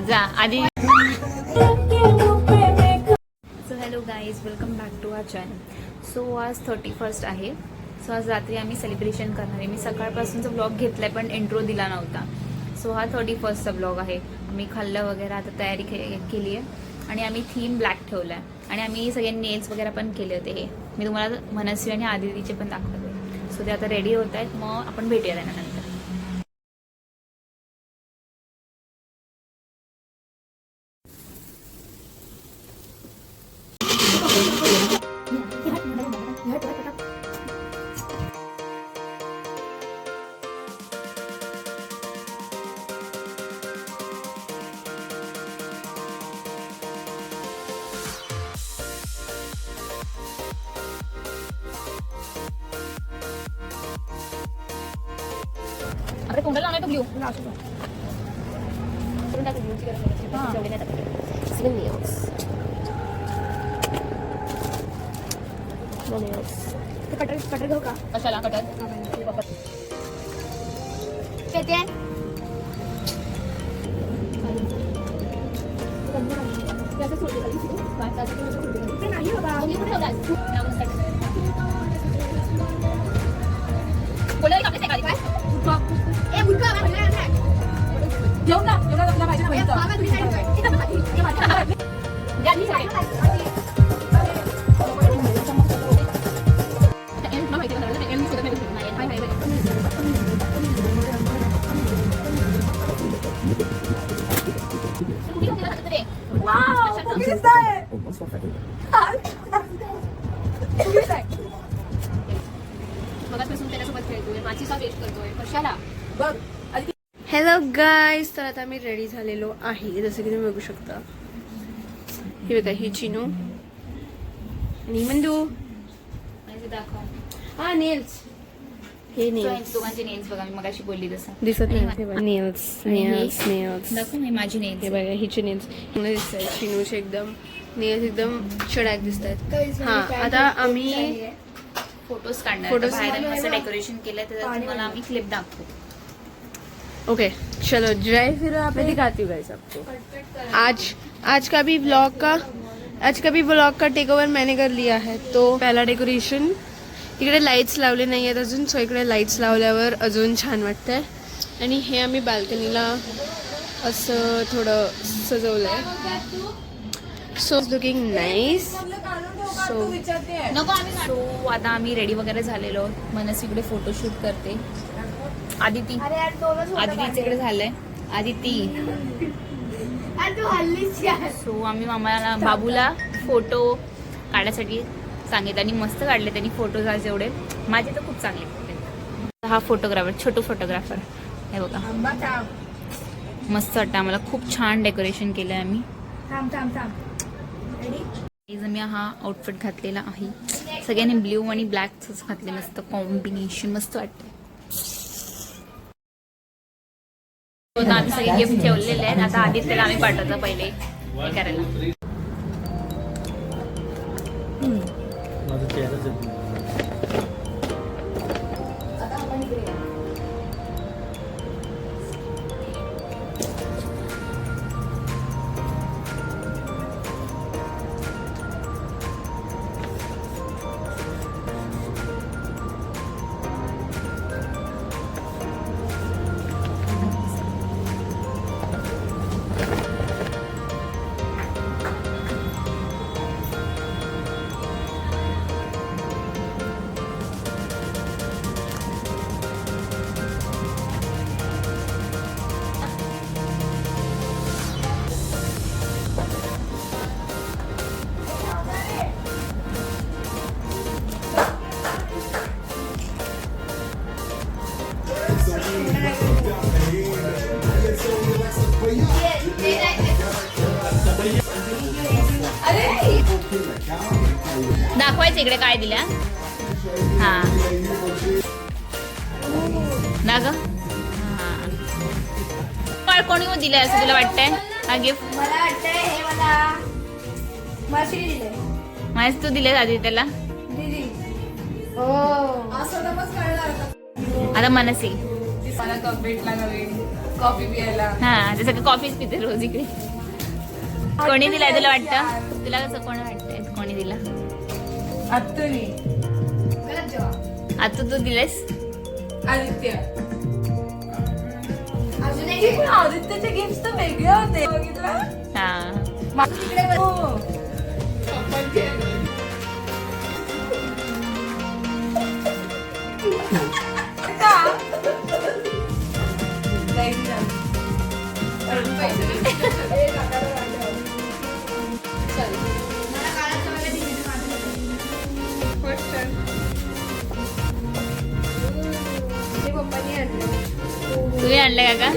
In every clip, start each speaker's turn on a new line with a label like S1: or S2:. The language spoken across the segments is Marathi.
S1: जा आधी. So hello guys, welcome back to our channel. So आज 31st आहे. सो आज रात्री आम्ही सेलिब्रेशन करणार आहे. मी सकाळपासूनचा ब्लॉग घेतलाय पण इंट्रो दिला नव्हता. सो हा 31st चा ब्लॉग आहे. आम्ही खाल्लं वगैरे, आता तयारी केली आहे आणि आम्ही थीम ब्लॅक ठेवला आहे आणि आम्ही सगळे नेल्स वगैरे पण केले होते. हे मी तुम्हाला मनस्वी आणि आदितीचे पण दाखवले. सो ते आता रेडी होत आहेत. मग आपण भेटूया त्यानंतर. अरे कोणाला आणाय तो घेऊ कटर घेऊ का? कशाला कटर?
S2: हॅलो गाईज, तर आता मी रेडी झालेलो आहे. जसं की तुम्ही बघू शकता, हे बघा, ही चिनू आणि मंदू. हा नेल्स, हे नेल्स,
S1: दोघांचे नेल्स बघा. मी मगाशी बोलली तसं
S2: दिसत नाही. नेल्स नेल्स नेल्स
S1: दाखव. मी माझी नेल्स
S2: हे बघा, हिचे नेल्स दिसत आहेत. चिनूचे एकदम नेल्स एकदम चढाक दिसत आहेत. हा, आता आम्ही
S1: फोटोज काढणार. बाहेर असं डेकोरेशन केलंय, त्याच्यात तुम्हाला आम्ही क्लिप दाखवू.
S2: ओके, चलो ड्राई फिर आप दिखाती हूँ गाइस आपको. आज का भी ब्लॉग का टेक ओवर मैंने कर लिया है. तो पहला डेकोरेशन, इकडे लाईट्स लावले नाही आहेत अजून. सो इकडे लाईट्स लावल्यावर अजून छान वाटतंय. आणि हे आम्ही बाल्कनीला असं थोडं सजवलंय. So looking nice.
S1: सो आता आम्ही रेडी वगैरे झालेलो. मनस इकडे फोटोशूट करते. आदिती इकडे झालंय. आदिती. सो आम्ही मामाला, बाबूला फोटो काढण्यासाठी सांगितलं आणि मस्त काढले त्यांनी फोटोज. आज एवढे माझे तर खूप चांगले फोटो. हा फोटोग्राफर, छोटू फोटोग्राफर, हे बघा, मस्त वाटतं आम्हाला. खूप छान डेकोरेशन केलंय आम्ही. मी हा आउटफिट घातलेला आहे. सगळ्यांनी ब्ल्यू आणि ब्लॅकच घातले. मस्त कॉम्बिनेशन, मस्त वाटतंय. आम्ही सगळे गिफ्ट ठेवलेले आहेत. आता आदित्यला आम्ही पाठवतो पहिले हे करायला. दाखवायचं इकडे काय दिल्या. हा ना ग. हा, कोणी दिलंय असं तुला वाटतंय हा गिफ्ट?
S3: मला वाटतंय हे मला माशी दिले.
S1: माझ्याच तू दिले आधी त्याला.
S3: दीदी हो असं तर मग कळणार
S1: आता मनसी
S3: मला कप भेटला नवीन.
S2: कॉफी पियायला.
S1: हा ते सगळं कॉफीच पिते रोज इकडे. कोणी दिलाय तुला वाटतं? तुला कसं कोणी वाटतंय कोणी दिला?
S2: आत्तूनी.
S1: आता तू दिलेस?
S2: आदित्य.
S3: अजून एक
S2: आदित्यचे गिफ्ट तर वेगळे होते बघितलं.
S1: हा
S3: तिकडे बघ.
S2: हो.
S3: मला काळाचं वाला दिलेलं माझं. ते पप्पांनी आणलं.
S1: तुम्ही आणलंय का?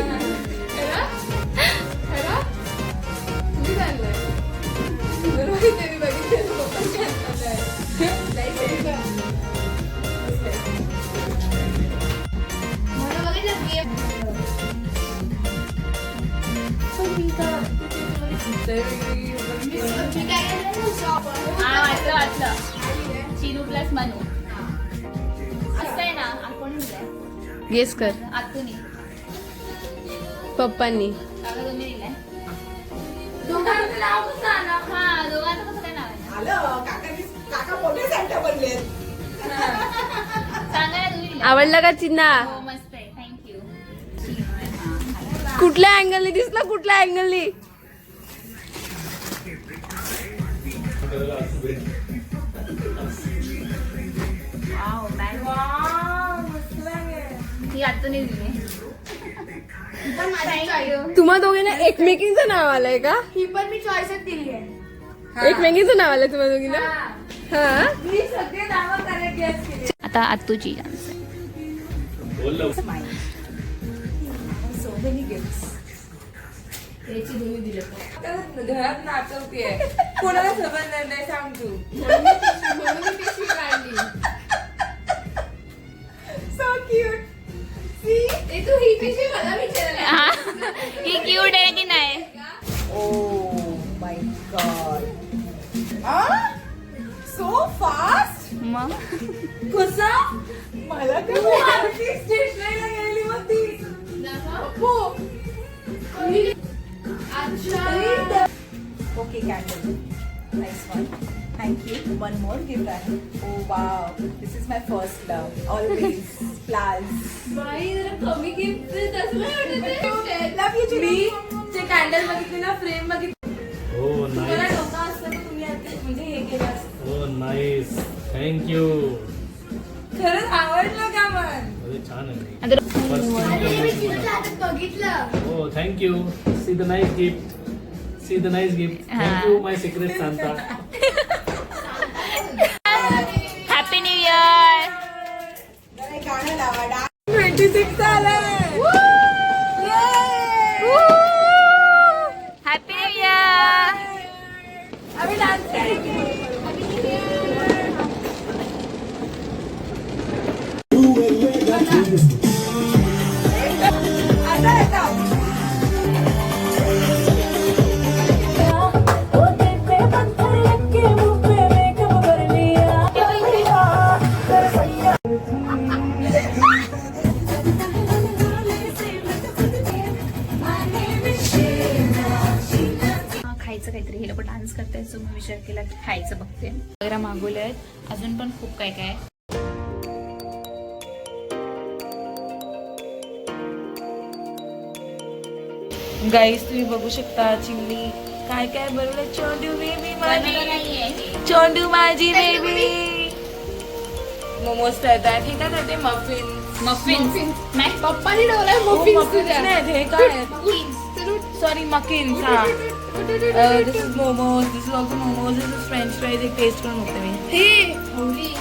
S3: मला बघितलं की मी काय केलं शॉप
S1: हा वाचलं. चिनू प्लस मनू असं आहे ना. कोणी दिलाय?
S2: गेस कर.
S1: आतूनी
S2: पप्पांनी.
S1: काका तुम्ही दिलाय?
S3: दोघांचं नाव कसं आलं?
S1: हा दोघांचं कसं काय नाव आहे? सांगा ना तुम्ही दिलाय.
S2: आवडला का चिन्हा?
S1: हो मस्त आहे. थँक्यू.
S2: कुठल्या अँगलनी दिसला? कुठल्या अँगलनी?
S1: ही आतूनी दिली.
S3: पण माझी choice.
S2: तुम्हा दोघींना एकमेकींचं नाव आलंय का?
S3: ही पण मी चॉईसच दिली आहे.
S2: एकमेकींचं नाव आलंय तुम्हा दोघींना? हा.
S3: मी सगळे नावं करेक्ट गेस केली.
S1: आता आतूची चान्स आहे.
S2: घरात नाचवतीये. कोणाला समजणार नाही सांग तू. So cute.
S3: ए, तू ही पिशवी मला विचारायला.
S1: हा. ही क्यूट आहे की नाही?
S4: Oh my god. Ah? So fast?
S1: मग
S2: कसं?
S4: मला काय माहिती स्टेशनरीला गेलेली मग ती. हो.
S3: अच्छा.
S4: Okay, candle. Nice one. Thank you. One more gift I have. Oh wow. This is my first love. Always. Flowers.
S3: बाई, जरा कमी gift दे, तसं नाही वाटत आहे.
S4: Love you,
S2: me
S4: Julie.
S2: जे कॅन्डल बघितली ना, फ्रेम बघितली.
S5: Oh,
S2: मला
S5: nice.
S2: डोका असतं तर तुम्ही आता म्हणजे हे केलं असतं.
S5: Oh, nice. Thank you.
S2: खरंच आवडलं का पण?
S5: अरे छान आहे.
S1: आता
S5: First
S3: अरे, मी
S5: gift.
S3: चिनूच्या हातात बघितलं.
S5: Oh, thank you. See the nice gift. See the nice gift. Thank you, my secret Santa.
S1: Happy new year.
S4: जरा एक गाणं लावा.
S2: 26 झालंय.
S1: Happy new year.
S2: आम्ही डान्स करायचे. आता येतो.
S1: खायचं काहीतरी. हे लोक डान्स करतायत सो मी विचार केला की खायचं बघते. वगैरे मागवले आहेत. अजून पण खूप काय काय आहे.
S2: गाईस तुम्ही बघू शकता चिमणी काय काय बनवलं. चोंडू बेबी
S1: बनवलं नाहीये.
S2: चोंडू माझी बेबी. मोमोज तळत आहेत. हे काय करते? मफिन.
S1: मफिन्स नाही.
S3: पप्पानी ठेवलाय muffins तुझ्या.
S2: हे काय? Sorry muffins. हा this is momos. This is also momos. This is French fries. एक टेस्ट करून बघते मी.
S3: हे हवली.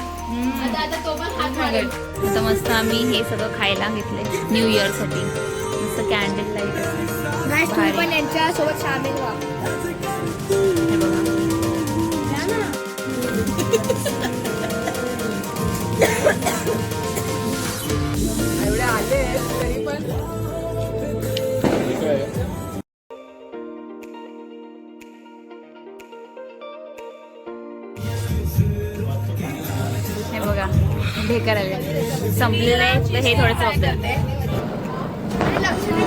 S3: आता तो पण हात मारेल.
S1: आता मस्त आम्ही हे सगळं खायला घेतलंय न्यू इयर साठी. मस्त कॅन्डल लाईट.
S3: Guys, तुम्ही पण यांच्या सोबत सामील व्हा.
S1: हे बघा.
S4: एवढे आले तरी पण
S1: हे बघा ढेकर आले. संपलेलं आहे तर हे थोडंसं बघते.
S3: आणि लक्ष्मी